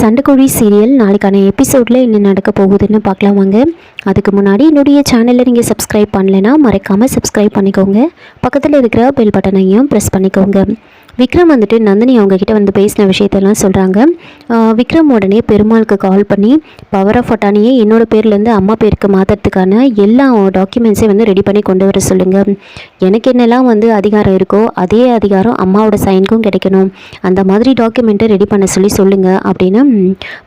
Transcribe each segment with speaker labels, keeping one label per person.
Speaker 1: சண்டைக்கோழி serial நாளைக்கான எபிசோடில் என்ன நடக்க போகுதுன்னு பார்க்கலாம் வாங்க. அதுக்கு முன்னாடி என்னுடைய சேனலில் நீங்கள் சப்ஸ்கிரைப் பண்ணலைன்னா மறக்காமல் சப்ஸ்கிரைப் பண்ணிக்கோங்க. பக்கத்தில் இருக்கிற பெல் பட்டனையும் ப்ரெஸ் பண்ணிக்கோங்க. விக்ரம் வந்துட்டு நந்தினி அவங்கக்கிட்ட வந்து பேசின விஷயத்தெல்லாம் சொல்கிறாங்க. விக்ரம் உடனே பெருமாளுக்கு கால் பண்ணி பவர் ஆஃப் அட்டானியை என்னோடய பேர்லேருந்து அம்மா பேருக்கு மாற்றுறதுக்கான எல்லா டாக்குமெண்ட்ஸையும் வந்து ரெடி பண்ணி கொண்டு வர சொல்லுங்கள். எனக்கு என்னெல்லாம் வந்து அதிகாரம் இருக்கோ அதே அதிகாரம் அம்மாவோட சைனுக்கும் கிடைக்கணும். அந்த மாதிரி டாக்குமெண்ட்டை ரெடி பண்ண சொல்லுங்கள் அப்படின்னு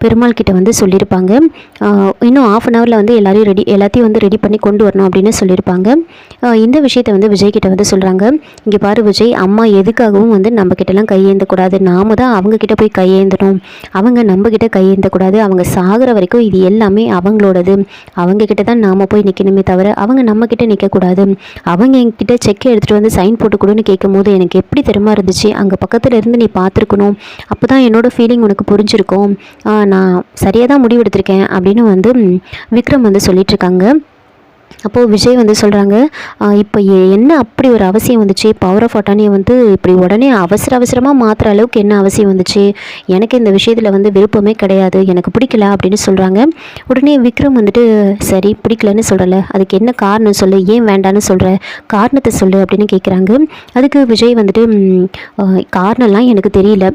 Speaker 1: பெருமாள் கிட்ட வந்து சொல்லியிருப்பாங்க. இன்னும் ½ அன் ஹவரில் வந்து எல்லாத்தையும் வந்து ரெடி பண்ணி கொண்டு வரணும் அப்படின்னு சொல்லியிருப்பாங்க. இந்த விஷயத்தை வந்து விஜய் கிட்ட வந்து சொல்கிறாங்க. இங்கே பாரு விஜய், அம்மா எதுக்காகவும் வந்து நம்ம கிட்டலாம் கையேந்தக்கூடாது. நாம தான் அவங்கக்கிட்ட போய் கையேந்தணும். அவங்க நம்மக்கிட்ட கையேந்தக்கூடாது. அவங்க சாகிற வரைக்கும் இது எல்லாமே அவங்களோடது. அவங்கக்கிட்ட தான் நாம் போய் நிற்கணுமே தவிர அவங்க நம்மக்கிட்ட நிற்கக்கூடாது. அவங்க என்கிட்ட செக்கை எடுத்துகிட்டு வந்து சைன் போட்டு கொடுன்னு கேட்கும் போது எனக்கு எப்படி தெரியுமா இருந்துச்சு, அங்கே பக்கத்தில் இருந்து நீ பார்த்துருக்கணும். அப்போ தான் என்னோடய ஃபீலிங் உனக்கு புரிஞ்சிருக்கும். நான் சரியாக தான் முடிவெடுத்திருக்கேன் அப்படின்னு வந்து விக்ரம் வந்து சொல்லிகிட்ருக்காங்க. அப்போது விஜய் வந்து சொல்கிறாங்க, இப்போ என்ன அப்படி ஒரு அவசியம் வந்துச்சு? பவர் ஆஃப் அட்டானியை வந்து இப்படி உடனே அவசரமாக மாற்றுற அளவுக்கு என்ன அவசியம் வந்துச்சு? எனக்கு இந்த விஷயத்தில் வந்து விருப்பமே கிடையாது, எனக்கு பிடிக்கல அப்படின்னு சொல்கிறாங்க. உடனே விக்ரம் வந்துட்டு சரி பிடிக்கலன்னு சொல்கிறல, அதுக்கு என்ன காரணம் சொல்லு, ஏன் வேண்டான்னு சொல்கிற, காரணத்தை சொல்லு அப்படின்னு கேட்குறாங்க. அதுக்கு விஜய் வந்துட்டு காரணம்லாம் எனக்கு தெரியல,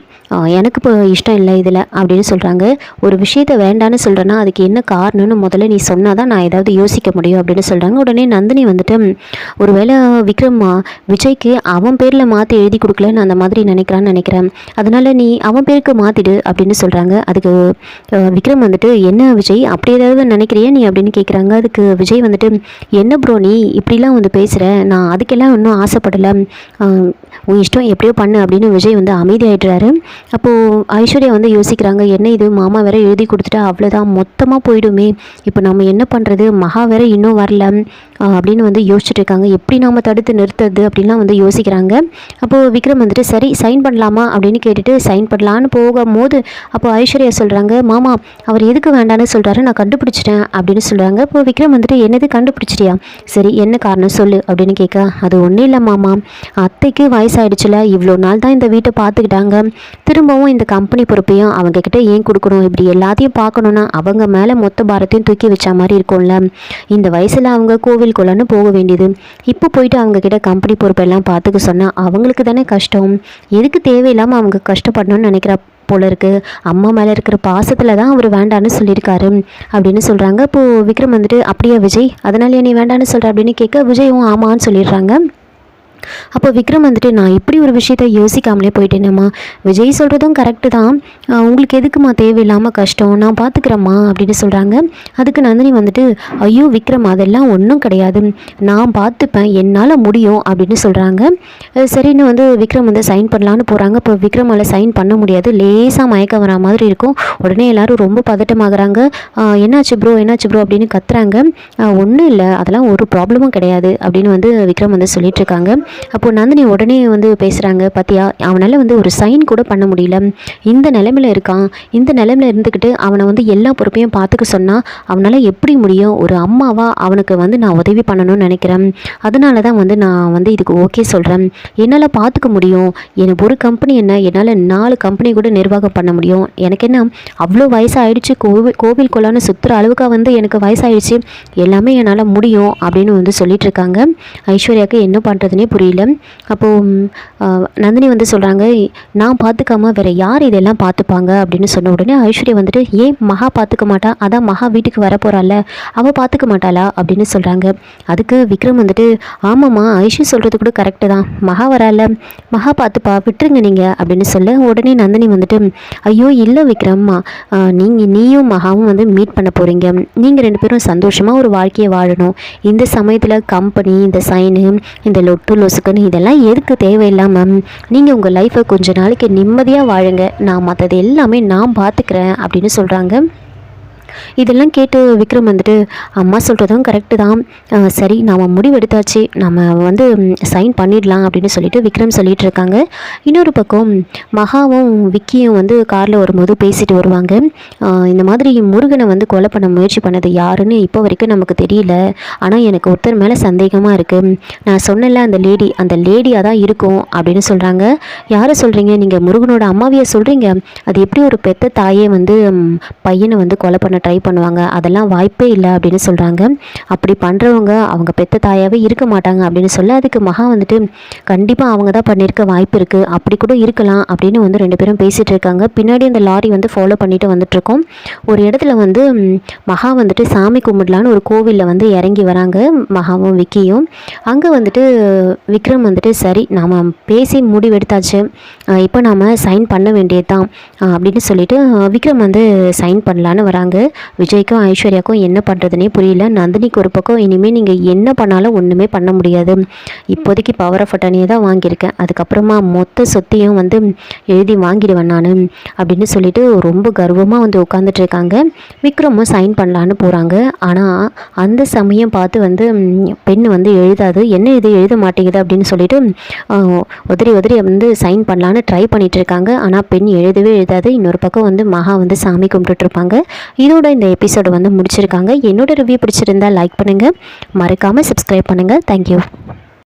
Speaker 1: எனக்கு இப்போ இஷ்டம் இல்லை இதில் அப்படின்னு சொல்கிறாங்க. ஒரு விஷயத்தை வேண்டான்னு சொல்கிறேன்னா அதுக்கு என்ன காரணம்னு முதல்ல நீ சொன்னால் தான் நான் ஏதாவது யோசிக்க முடியும் அப்படின்னு சொல்கிறாங்க. உடனே நந்தினி வந்துட்டு ஒருவேளை விக்ரம் விஜய்க்கு அவன் பேரில் மாற்றி எழுதி கொடுக்கலன்னு அந்த மாதிரி நினைக்கிறேன், அதனால் நீ அவன் பேருக்கு மாற்றிடு அப்படின்னு சொல்கிறாங்க. அதுக்கு விக்ரம் வந்துட்டு என்ன விஜய் அப்படி ஏதாவது நினைக்கிறியா நீ அப்படின்னு கேட்குறாங்க. அதுக்கு விஜய் வந்துட்டு என்ன ப்ரோ நீ இப்படிலாம் வந்து பேசுகிற, நான் அதுக்கெல்லாம் இன்னும் ஆசைப்படலை, உன் இஷ்டம் எப்படியோ பண்ணு அப்படின்னு விஜய் வந்து அமைதியாகிடுறாரு. அப்போது ஐஸ்வர்யா வந்து யோசிக்கிறாங்க, என்ன இது மாமா வேற எழுதி கொடுத்துட்டா அவ்வளோதான் மொத்தமாக போயிடுமே, இப்போ நம்ம என்ன பண்ணுறது, மகா வேற இன்னும் வரல அப்படின்னு வந்து யோசிச்சுட்டு இருக்காங்க. எப்படி நாம் தடுத்து நிறுத்துறது அப்படின்லாம் வந்து யோசிக்கிறாங்க. அப்போது விக்ரம் வந்துட்டு சரி சைன் பண்ணலாமா அப்படின்னு கேட்டுட்டு சைன் பண்ணலான்னு போகும்போது அப்போ ஐஸ்வர்யா சொல்கிறாங்க, மாமா அவர் எதுக்கு வேண்டான்னு சொல்கிறாரு, நான் கண்டுபிடிச்சிட்டேன் அப்படின்னு சொல்கிறாங்க. இப்போ விக்ரம் வந்துட்டு என்னது கண்டுபிடிச்சிட்டியா, சரி என்ன காரணம் சொல்லு அப்படின்னு கேட்க, அது ஒன்றும் இல்லை மாமா, அத்தைக்கு வயசாயிடுச்சுல, இவ்வளோ நாள் தான் இந்த வீட்டை பார்த்துக்கிட்டாங்க, திரும்பவும் இந்த கம்பெனி பொறுப்பையும் அவங்கக்கிட்ட ஏன் கொடுக்கணும், இப்படி எல்லாத்தையும் பார்க்கணுன்னா அவங்க மேலே மொத்த பாரத்தையும் தூக்கி வச்ச மாதிரி இருக்கும்ல, இந்த வயசில் அவங்க கோவில் கொள்ளன்னு போக வேண்டியது, இப்போ போயிட்டு அவங்கக்கிட்ட கம்பெனி பொறுப்பெல்லாம் பார்த்துக்க சொன்னால் அவங்களுக்கு தானே கஷ்டம், எதுக்கு தேவையில்லாமல் அவங்க கஷ்டப்படணும்னு நினைக்கிற போல இருக்கு, அம்மா மேலே இருக்கிற பாசத்தில் தான் அவர் வேண்டான்னு சொல்லியிருக்காரு அப்படின்னு சொல்கிறாங்க. இப்போது விக்ரம் வந்துட்டு அப்படியா விஜய், அதனால நீ வேண்டான்னு சொல்கிற அப்படின்னு கேட்க விஜயும் ஆமான்னு சொல்லிடுறாங்க. அப்போ விக்ரம் வந்துட்டு நான் இப்படி ஒரு விஷயத்த யோசிக்காமலே போயிட்டேனேம்மா, விஜய் சொல்கிறதும் கரெக்டு தான், உங்களுக்கு எதுக்குமா தேவையில்லாமல் கஷ்டம், நான் பார்த்துக்கிறேம்மா அப்படின்னு சொல்கிறாங்க. அதுக்கு நந்தினி வந்துட்டு ஐயோ விக்ரம் அதெல்லாம் ஒன்றும் கிடையாது, நான் பார்த்துப்பேன், என்னால் முடியும் அப்படின்னு சொல்கிறாங்க. சரின்னு வந்து விக்ரம் வந்து சைன் பண்ணலான்னு போகிறாங்க. இப்போ விக்ரமால் சைன் பண்ண முடியாது, லேசாக மயக்கம் வர மாதிரி இருக்கும். உடனே எல்லோரும் ரொம்ப பதட்டமாகறாங்க. என்னாச்சு ப்ரோ அப்படின்னு கத்துறாங்க. ஒன்றும் இல்லை, அதெல்லாம் ஒரு ப்ராப்ளமும் கிடையாது அப்படின்னு வந்து விக்ரம் வந்து சொல்லிட்டு இருக்காங்க. அப்போது நந்தினி உடனே வந்து பேசுகிறாங்க, பார்த்தியா அவனால் வந்து ஒரு சைன் கூட பண்ண முடியல, இந்த நிலைமையில் இருக்கான், இந்த நிலைமையில் இருந்துக்கிட்டு அவனை வந்து எல்லா பொறுப்பையும் பார்த்துக்க சொன்னால் அவனால் எப்படி முடியும், ஒரு அம்மாவாக அவனுக்கு வந்து நான் உதவி பண்ணணும்னு நினைக்கிறேன், அதனால தான் வந்து நான் வந்து இதுக்கு ஓகே சொல்கிறேன், என்னால் பார்த்துக்க முடியும், எனக்கு ஒரு கம்பெனி என்ன என்னால் 4 கம்பெனி கூட நிர்வாகம் பண்ண முடியும், எனக்கு என்ன அவ்வளோ வயசாகிடுச்சு, கோவில் கொள்ளான்னு சுற்றுற அளவுக்கு வந்து எனக்கு வயசாகிடுச்சு, எல்லாமே என்னால் முடியும் அப்படின்னு வந்து சொல்லிட்டு இருக்காங்க. ஐஸ்வர்யாவுக்கு என்ன பண்ணுறதுனே புரியல. அப்போது நந்தினி வந்து சொல்கிறாங்க, நான் பார்த்துக்காம வேறு யார் இதெல்லாம் பார்த்துப்பாங்க அப்படின்னு சொன்ன உடனே ஐஸ்வர்யா வந்துட்டு ஏன் மகா பார்த்துக்க மாட்டா, அதான் மகா வீட்டுக்கு வர போகிறாள், அவள் பார்த்துக்க மாட்டாளா அப்படின்னு சொல்கிறாங்க. அதுக்கு விக்ரம் வந்துட்டு ஆமாம்மா ஐஸ்வர்யா சொல்கிறது கூட கரெக்டு தான், மகா வரால, மகா பார்த்துப்பா, விட்டுருங்க நீங்கள் அப்படின்னு சொல்ல உடனே நந்தினி வந்துட்டு ஐயோ இல்லை விக்ரம்மா, நீயும் மகாவும் வந்து மீட் பண்ண போகிறீங்க, நீங்கள் 2 பேரும் சந்தோஷமாக ஒரு வாழ்க்கையை வாழணும், இந்த சமயத்தில் கம்பெனி இந்த சைனு இந்த லொட்டு லொசுக்குன்னு இதெல்லாம் எதுக்கு தேவையில்லாமல் நீங்கள் உங்கள் லைஃப்பை கொஞ்ச நாளைக்கு நிம்மதியாக வாழுங்க, நான் மற்றது எல்லாமே நான் பார்த்துக்கிறேன் அப்படின்னு சொல்கிறாங்க. இதெல்லாம் கேட்டு விக்ரம் வந்துட்டு அம்மா சொல்கிறதும் கரெக்டு தான், சரி நாம் முடிவெடுத்தாச்சு, நம்ம வந்து சைன் பண்ணிடலாம் அப்படின்னு சொல்லிட்டு விக்ரம் சொல்லிட்டு இருக்காங்க. இன்னொரு பக்கம் மகாவும் விக்கியும் வந்து காரில் வரும்போது பேசிட்டு வருவாங்க. இந்த மாதிரி முருகனை வந்து கொலை பண்ண முயற்சி பண்ணது யாருன்னு இப்போ வரைக்கும் நமக்கு தெரியல, ஆனால் எனக்கு ஒருத்தர் மேலே சந்தேகமாக இருக்குது, நான் சொன்னல அந்த லேடியாக தான் இருக்கும் அப்படின்னு சொல்கிறாங்க. யாரை சொல்கிறீங்க? நீங்கள் முருகனோட அம்மாவியை சொல்கிறீங்க? அது எப்படி ஒரு பெத்த தாயே வந்து பையனை வந்து கொலை பண்ண ட்ரை பண்ணுவாங்க? அதெல்லாம் வாய்ப்பே இல்லை அப்படின்னு சொல்கிறாங்க. அப்படி பண்ணுறவங்க அவங்க பெத்த தாயாகவே இருக்க மாட்டாங்க அப்படின்னு சொல்ல, அதுக்கு மகா வந்துட்டு கண்டிப்பாக அவங்க தான் பண்ணியிருக்க வாய்ப்பு இருக்குது, அப்படி கூட இருக்கலாம் அப்படின்னு வந்து ரெண்டு பேரும் பேசிகிட்டு இருக்காங்க. பின்னாடி அந்த லாரி வந்து ஃபாலோ பண்ணிட்டு வந்துட்டுருக்கோம். ஒரு இடத்துல வந்து மகா வந்துட்டு சாமி கும்பிடலான்னு ஒரு கோவிலில் வந்து இறங்கி வராங்க மகாவும் விக்கியும். அங்கே வந்துட்டு விக்ரம் வந்துட்டு சரி நாம் பேசி முடிவெடுத்தாச்சு, இப்போ நாம் சைன் பண்ண வேண்டியது தான் அப்படின்னு சொல்லிட்டு விக்ரம் வந்து சைன் பண்ணலான்னு வராங்க. விஜய்க்கும் ஐஸ்வர்யாவுக்கும் என்ன பண்ணுறதுனே புரியல. நந்தினிக்கு ஒரு பக்கம் இனிமேல் நீங்கள் என்ன பண்ணாலும் ஒன்றுமே பண்ண முடியாது, இப்போதைக்கு பவர் ஆஃப் அட்டர்னியை தான் வாங்கியிருக்கேன், அதுக்கப்புறமா மொத்த சொத்தையும் வந்து எழுதி வாங்கிடுவேன் நான் அப்படின்னு சொல்லிட்டு ரொம்ப கர்வமாக வந்து உட்காந்துட்டு இருக்காங்க. விக்ரமும் சைன் பண்ணலான்னு போகிறாங்க. ஆனால் அந்த சமயம் பார்த்து வந்து பெண் வந்து எழுதாது, என்ன இது எழுத மாட்டேங்குது அப்படின்னு சொல்லிட்டு உதறி வந்து சைன் பண்ணலான்னு ட்ரை பண்ணிட்டு இருக்காங்க. ஆனால் பெண் எழுதவே எழுதாது. இன்னொரு பக்கம் வந்து மகா வந்து சாமி கும்பிட்டுட்டு இருப்பாங்க. இதோட இந்த எபிசோடு வந்து முடிச்சிருக்காங்க. என்னோட ரிவ்யூ பிடிச்சிருந்தா லைக் பண்ணுங்கள், மறக்காமல் சப்ஸ்கிரைப் பண்ணுங்கள். தேங்க்யூ.